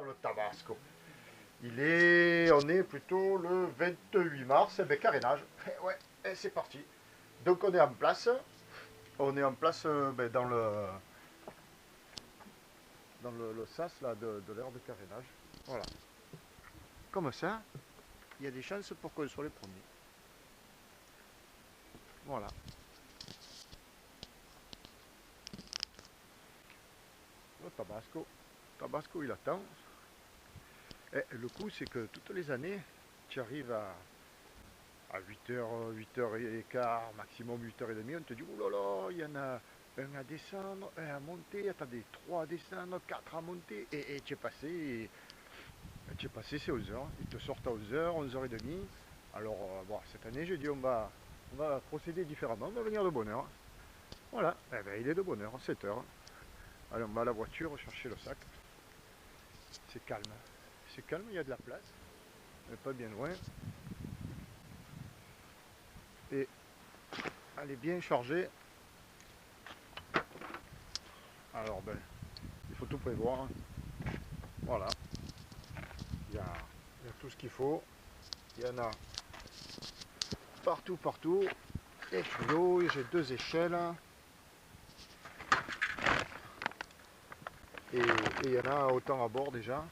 le Tabasco. On est plutôt le 28 mars, carénage. Ouais, et c'est parti. Donc on est en place. On est en place dans le sas là, de l'aire de carénage. Voilà. Comme ça, il y a des chances pour qu'on soit les premiers. Voilà. Le Tabasco. Tabasco, il attend. Et le coup, c'est que toutes les années, tu arrives à 8h, 8h15, maximum 8h30, on te dit, oh là là, il y en a un à descendre, un à monter, attendez, 3 à descendre, 4 à monter, et tu es passé, c'est 11h. Ils te sortent à 11h, 11h30. Alors, bon, cette année, j'ai dit, on va procéder différemment, on va venir de bonne heure. Voilà, eh ben, il est de bonne heure, 7h. Allez, on va à la voiture chercher le sac. C'est calme. C'est calme, il y a de la place. On n'est pas bien loin. Et elle est bien chargée. Alors, il faut tout prévoir. Voilà. Il y a tout ce qu'il faut. Il y en a partout, partout. Et tuyaux, j'ai 2 échelles. Et il y en a autant à bord déjà.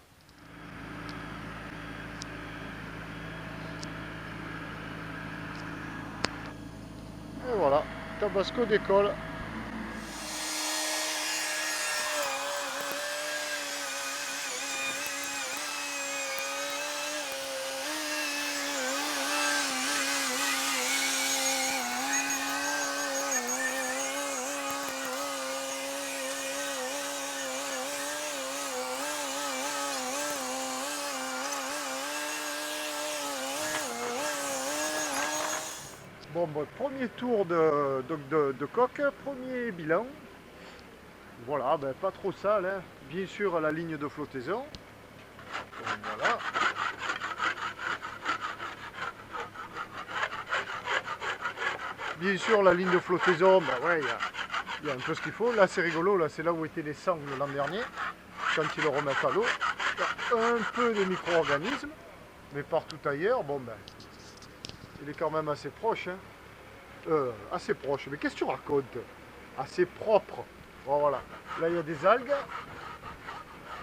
Et voilà, Tabasco décolle. Bon, premier tour de coque, premier bilan. Voilà, pas trop sale, hein. Bien sûr la ligne de flottaison. Donc, voilà. Bien sûr la ligne de flottaison, ouais, il y a un peu ce qu'il faut. Là c'est rigolo, là c'est là où étaient les sangles l'an dernier, quand ils le remettent à l'eau. Il y a un peu de micro-organismes, mais partout ailleurs, il est quand même assez proche. Hein. Assez proche, mais qu'est-ce que tu racontes? Assez propre. Bon, voilà. Là il y a des algues.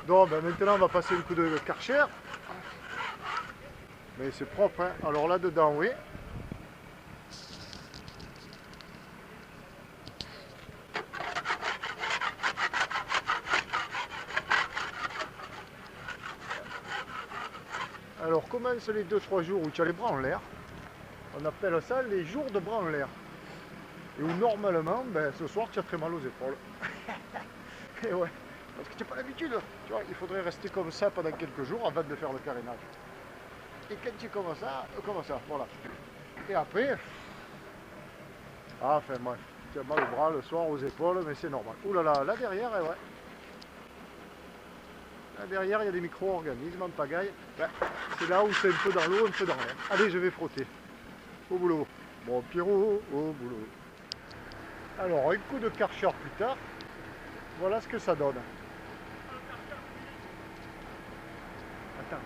Donc maintenant on va passer un coup de Karcher. Mais c'est propre, hein. Alors là dedans, oui. Alors commence les 2-3 jours où tu as les bras en l'air. On appelle ça les jours de bras en l'air. Et où normalement, ce soir tu as très mal aux épaules. Et ouais, parce que tu n'as pas l'habitude. Tu vois, il faudrait rester comme ça pendant quelques jours avant de faire le carénage. Et quand tu commences ça, voilà. Et après, enfin bref, tu as mal au bras le soir, aux épaules, mais c'est normal. Ouh là là, là derrière, ouais. Là derrière, il y a des micro-organismes en pagaille. C'est là où c'est un peu dans l'eau, un peu dans l'air. Allez, je vais frotter. Au boulot. Bon, Pierrot, au boulot. Alors, un coup de Karcher plus tard. Voilà ce que ça donne. Attends.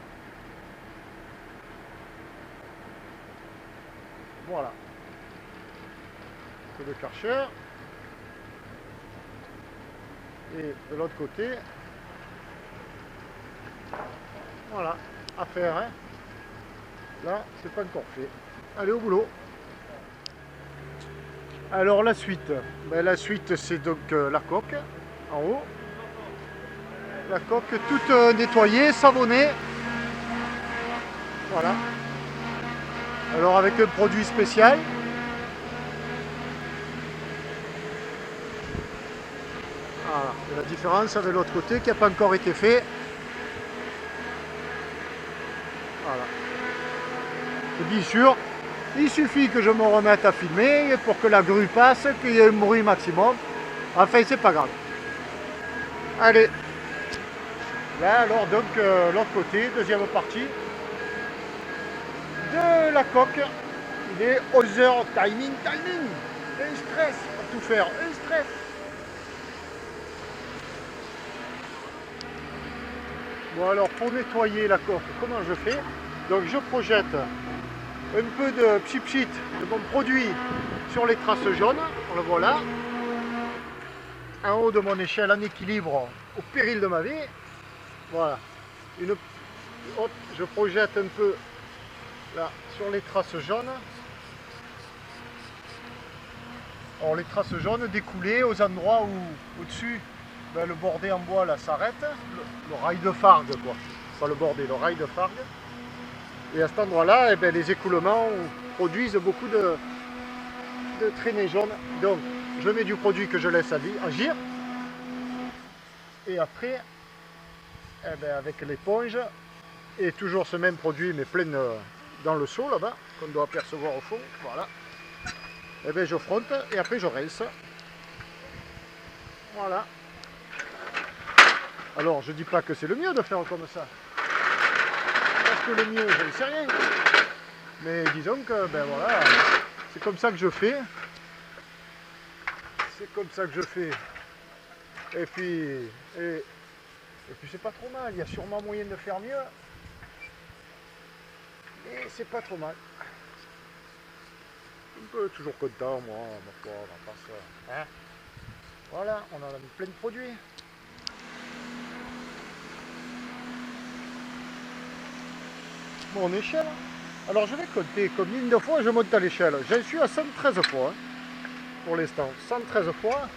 Voilà. Un coup de Karcher. Et de l'autre côté, voilà, à faire, hein. Là, c'est pas encore fait. Allez, au boulot. Alors la suite, c'est donc la coque en haut. La coque toute nettoyée, savonnée. Voilà. Alors avec un produit spécial. Voilà. Et la différence avec l'autre côté qui n'a pas encore été fait. Voilà. Et bien sûr, il suffit que je me remette à filmer pour que la grue passe, qu'il y ait un bruit maximum. Enfin, c'est pas grave. Allez. Là, alors, donc, l'autre côté, deuxième partie de la coque. Il est 11h, timing. Un stress pour tout faire, un stress. Bon alors pour nettoyer la coque, comment je fais? Donc je projette un peu de pchit, de mon produit sur les traces jaunes, le voilà, en haut de mon échelle en équilibre au péril de ma vie. Voilà, hop, je projette un peu là sur les traces jaunes. Alors les traces jaunes découlées aux endroits où au-dessus ben, le bordé en bois là s'arrête, le rail de Fargue quoi, pas le bordé, le rail de Fargue. Et à cet endroit-là, eh ben, les écoulements produisent beaucoup de traînées jaunes. Donc je mets du produit que je laisse agir. Et après, eh ben, avec l'éponge, et toujours ce même produit mais plein dans le seau là-bas, qu'on doit apercevoir au fond, voilà. Et ben, je frotte et après je rince. Voilà. Alors je dis pas que c'est le mieux de faire comme ça. Parce que le mieux, je ne sais rien. Mais disons que ben voilà, c'est comme ça que je fais. C'est comme ça que je fais. Et puis c'est pas trop mal. Il y a sûrement moyen de faire mieux. Mais c'est pas trop mal. Un peu toujours content, moi, ma foi, on va pas ça. Hein, voilà, on en a mis plein de produits. Mon échelle. Alors je vais compter combien de fois je monte à l'échelle. J'en suis à 113 fois. Hein, pour l'instant. 113 fois.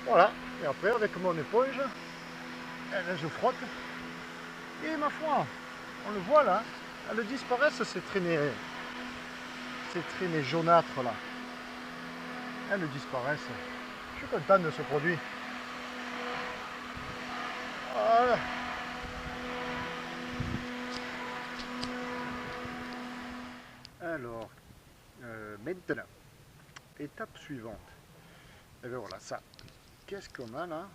Voilà. Et après, avec mon éponge, eh bien, je frotte. Et ma foi, on le voit là. Elles disparaissent, ces traînées jaunâtres là. Elles disparaissent. Je suis content de ce produit. Voilà. Alors, maintenant, étape suivante. Et bien voilà, ça. Qu'est-ce qu'on a là?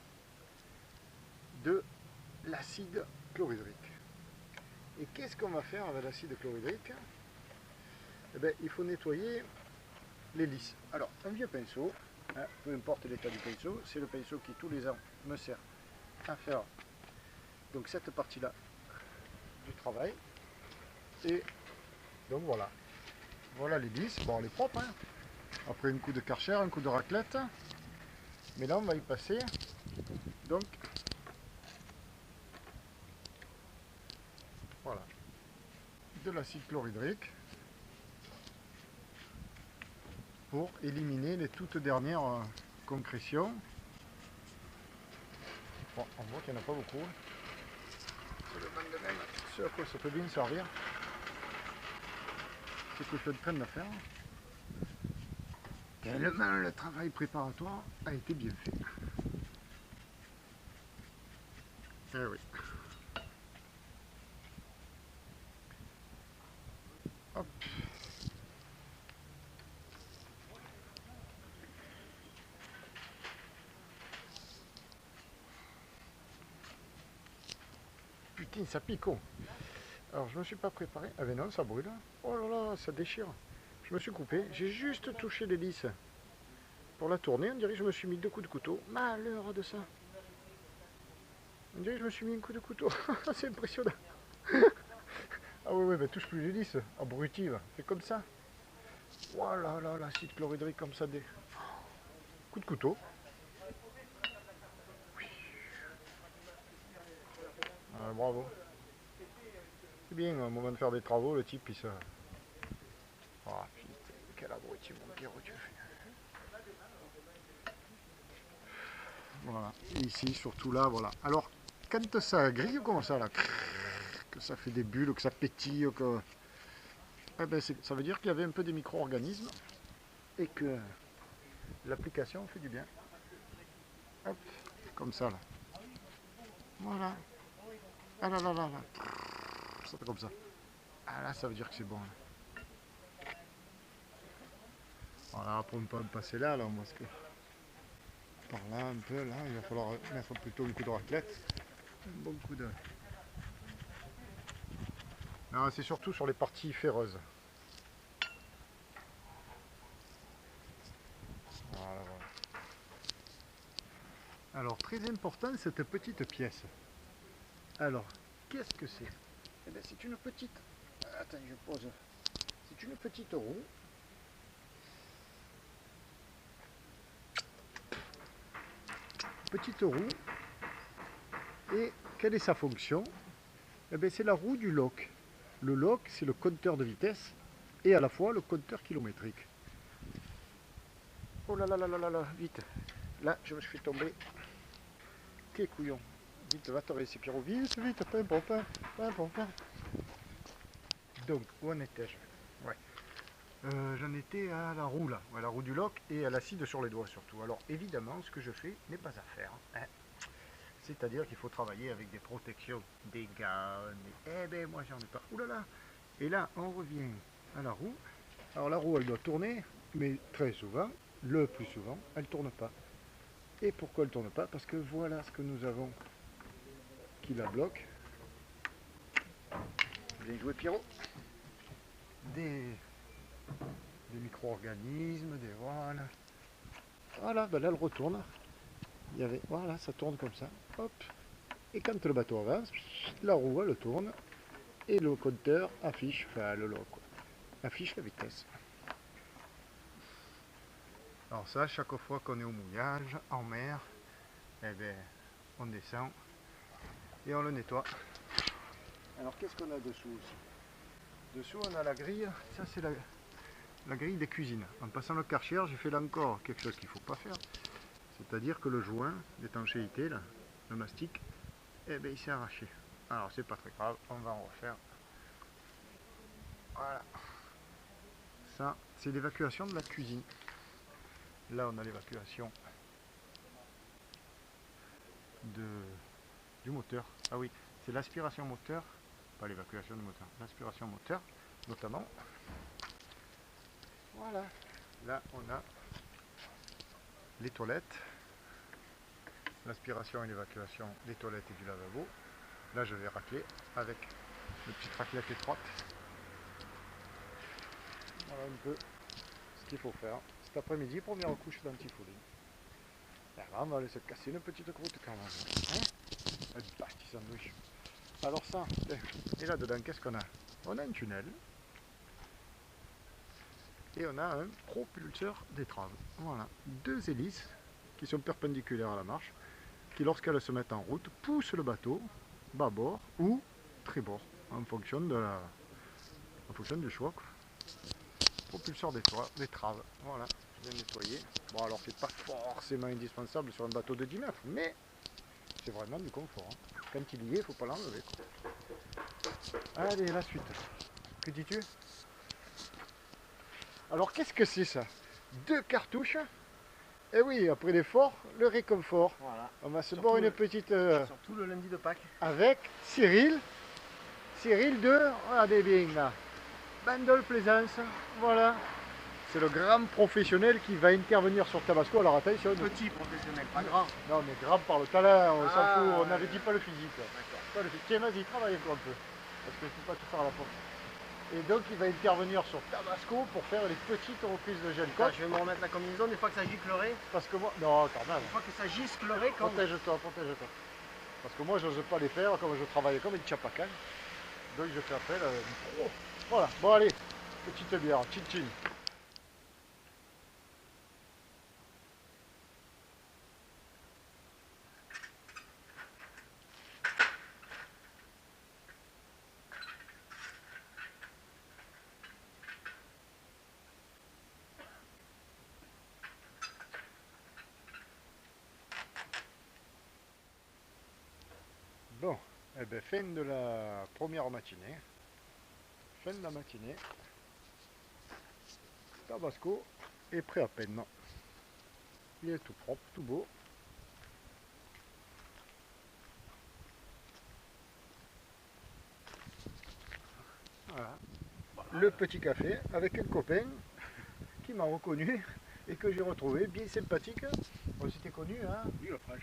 De l'acide chlorhydrique. Et qu'est-ce qu'on va faire avec l'acide chlorhydrique? Eh bien, il faut nettoyer les lisses. Alors, un vieux pinceau, hein, peu importe l'état du pinceau, c'est le pinceau qui tous les ans me sert à faire donc cette partie-là du travail. Et donc voilà. Voilà les lisses. Bon, elle est propre. Hein. Après un coup de Karcher, un coup de raclette. Mais là, on va y passer. Donc, voilà. De l'acide chlorhydrique. Pour éliminer les toutes dernières concrétions. Bon, on voit qu'il n'y en a pas beaucoup. C'est le manque de même. Ce à quoi ça peut bien servir. C'est que je suis en train de faire. Tellement le travail préparatoire a été bien fait. Eh oui. Hop. Putain, ça pique. Oh. Alors je me suis pas préparé. Ah ben non, ça brûle. Oh là là, ça déchire. Je me suis coupé. J'ai juste touché l'hélice. Pour la tourner, on dirait que je me suis mis 2 coups de couteau. Malheur de ça. On dirait que je me suis mis un coup de couteau. C'est impressionnant. Ah ouais, bah touche plus l'hélice. Abruti, c'est comme ça. Oh là là, l'acide chlorhydrique comme ça. Coup de couteau. Ah, bravo. C'est bien, au moment de faire des travaux, le type il se... Oh putain, quel abruti mon Pierrot tu fais. Voilà, et ici, surtout là, voilà. Alors, quand ça grille comme ça, là, que ça fait des bulles, que ça pétille, que... Eh ben, ça veut dire qu'il y avait un peu des micro-organismes et que l'application fait du bien. Hop, comme ça, là. Voilà. Ah là là là là. Ça fait comme ça. Ah là, ça veut dire que c'est bon. Là. Voilà, pour ne pas me passer là, parce que par là, un peu, là, il va falloir mettre plutôt un coup de raclette. Un bon coup de... Non, c'est surtout sur les parties ferreuses. Voilà, voilà. Alors, très important, cette petite pièce. Alors, qu'est-ce que c'est? Eh bien, c'est une petite... Attends, je pose. C'est une petite roue. Petite roue. Et quelle est sa fonction? Eh bien, c'est la roue du lock. Le lock, c'est le compteur de vitesse et à la fois le compteur kilométrique. Oh là là là là là là, vite. Là, je me suis tombé. Quel couillon. Vite, va te réussir, Pierrot. Vite, vite, pain, pain. Donc, où en étais-je? Ouais. J'en étais à la roue là, à la roue du lock et à l'acide sur les doigts surtout. Alors évidemment, ce que je fais n'est pas à faire. Hein. C'est-à-dire qu'il faut travailler avec des protections, des gants. Eh ben moi j'en ai pas. Ouh là là. Et là, on revient à la roue. Alors la roue, elle doit tourner, mais très souvent, le plus souvent, elle ne tourne pas. Et pourquoi elle ne tourne pas? Parce que voilà ce que nous avons qui la bloque. Bien joué Pierrot. Des micro-organismes, des voilà. Voilà, ben là elle retourne. Il y avait, voilà, ça tourne comme ça. Hop. Et quand le bateau avance, la roue elle tourne et le compteur affiche, enfin le log, quoi, affiche la vitesse. Alors ça, chaque fois qu'on est au mouillage, en mer, eh bien, on descend et on le nettoie. Alors qu'est-ce qu'on a dessous aussi? Dessous on a la grille, ça c'est la grille des cuisines. En passant le Karcher, j'ai fait là encore quelque chose qu'il ne faut pas faire. C'est-à-dire que le joint d'étanchéité, là, le mastic, eh bien, il s'est arraché. Alors c'est pas très grave, on va en refaire. Voilà. Ça, c'est l'évacuation de la cuisine. Là, on a l'évacuation du moteur. Ah oui, c'est l'aspiration moteur, pas l'évacuation du moteur, l'aspiration moteur, notamment. Voilà. Là, on a les toilettes, l'aspiration et l'évacuation des toilettes et du lavabo. Là, je vais racler avec une petite raclette étroite. Voilà un peu ce qu'il faut faire. Cet après-midi, première couche d'antifouling. Là, on va aller se casser une petite croûte quand même. Hein, un petit sandwich. Alors ça, et là-dedans, qu'est-ce qu'on a? On a un tunnel. Et on a un propulseur d'étrave. Voilà, deux hélices qui sont perpendiculaires à la marche, qui lorsqu'elles se mettent en route, poussent le bateau bâbord ou tribord, en fonction du choix, quoi. Propulseur d'étrave, voilà, bien nettoyé. Bon alors c'est pas forcément indispensable sur un bateau de 10 mètres, mais c'est vraiment du confort. Hein. Quand il y est, il ne faut pas l'enlever. Allez, la suite. Que dis-tu? Alors qu'est-ce que c'est ça? Deux cartouches. Et oui, après l'effort, le réconfort. Voilà. On va se boire une petite... Surtout le lundi de Pâques. Avec Cyril. Cyril de... Regardez bien là. Bandol Plaisance. Voilà. C'est le grand professionnel qui va intervenir sur Tabasco. Alors attention. Petit professionnel, pas grand. Non mais grand par le talent, on s'en fout. On n'avait dit pas le physique. D'accord. Tiens, vas-y, travaille un peu. Parce que je ne peux pas tout faire à la porte. Et donc il va intervenir sur Tabasco pour faire les petites reprises de gel coach. Je vais me remettre la combinaison une fois que ça giclerait. Parce que moi. Non, quand même. Une fois que ça giclerait, quand. Protège-toi. Parce que moi je n'ose pas les faire comme je travaille comme une chapacan. Donc je fais appel à une pro. Voilà, bon allez, petite bière, chin. Bon, eh bien, fin de la première matinée. Fin de la matinée. Tabasco est prêt à peine. Il est tout propre, tout beau. Voilà. Le petit café avec un copain qui m'a reconnu et que j'ai retrouvé bien sympathique. On s'était connus hein,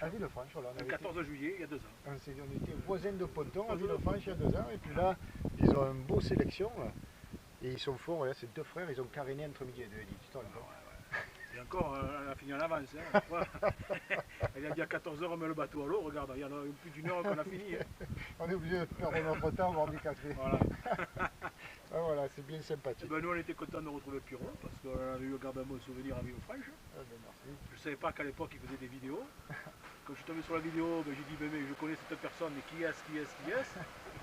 à Villefranche. Voilà, le 14 juillet, il y a 2 ans. On était voisins de ponton à Villefranche il y a 2 ans. Et puis là, ils ont une beau sélection. Là. Et ils sont forts, là, ces deux frères, ils ont caréné entre midi et deux. Ouais. encore, elle a fini en avance. Hein. Voilà. Elle a dit à 14 h on met le bateau à l'eau. Regarde, il y en a plus d'une heure qu'on a fini. Hein. On est obligé de perdre notre temps, boire du café. Voilà. Ah, voilà, c'est bien Et sympathique. ben, nous, on était contents de retrouver Pierrot parce qu'on avait eu garde un bon souvenir à Villefranche. Ah, ben, merci. Je ne savais pas qu'à l'époque, il faisait des vidéos. Quand je suis tombé sur la vidéo, ben, j'ai dit, ben, mais je connais cette personne, mais qui est-ce?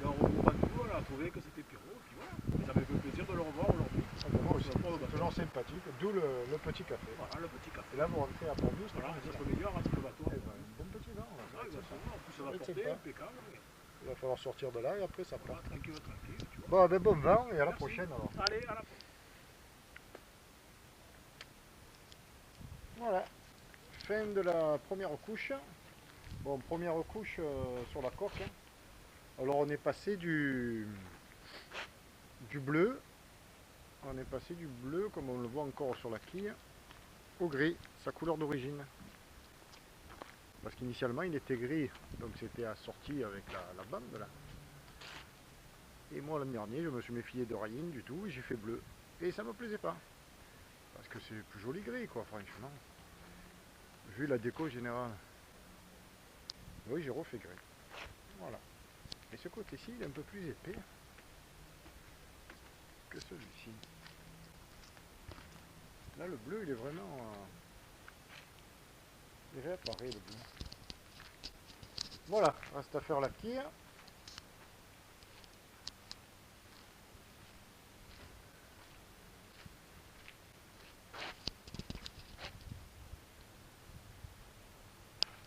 Et en regroupant tout, on a trouvé que c'était Pierrot. Et puis voilà. Et ça m'a fait plaisir de le revoir aujourd'hui. Ah, ben, moi aussi, Pour le c'est bateau. toujours sympathique, d'où le petit café. Voilà, le petit café. Et là, vous rentrez à Port-Bus, Voilà, ça se meilleur avec le bateau. Eh ben, un bon petit vent, là, Ah, ça va être sympa. en plus, ça va va être porter, sympa. impeccable. Il va falloir sortir de là et après ça part. Voilà, tranquille, tranquille. Tu vois. Bon, ben, bon vent et à la Merci. prochaine alors. Allez, à la prochaine. Voilà, fin de la première couche. Bon, première couche sur la coque. Hein. Alors on est passé du bleu. On est passé du bleu, comme on le voit encore sur la quille, au gris, sa couleur d'origine. Parce qu'initialement il était gris, donc c'était assorti avec la bande là. Et moi l'an dernier je me suis méfié de rien du tout et j'ai fait bleu. Et ça me plaisait pas. Parce que c'est plus joli gris quoi, franchement. Vu la déco générale. Oui, j'ai refait gris. Voilà. Et ce côté-ci il est un peu plus épais que celui-ci. Là le bleu il est vraiment... il réapparaît le bleu. Voilà, reste à faire la quille.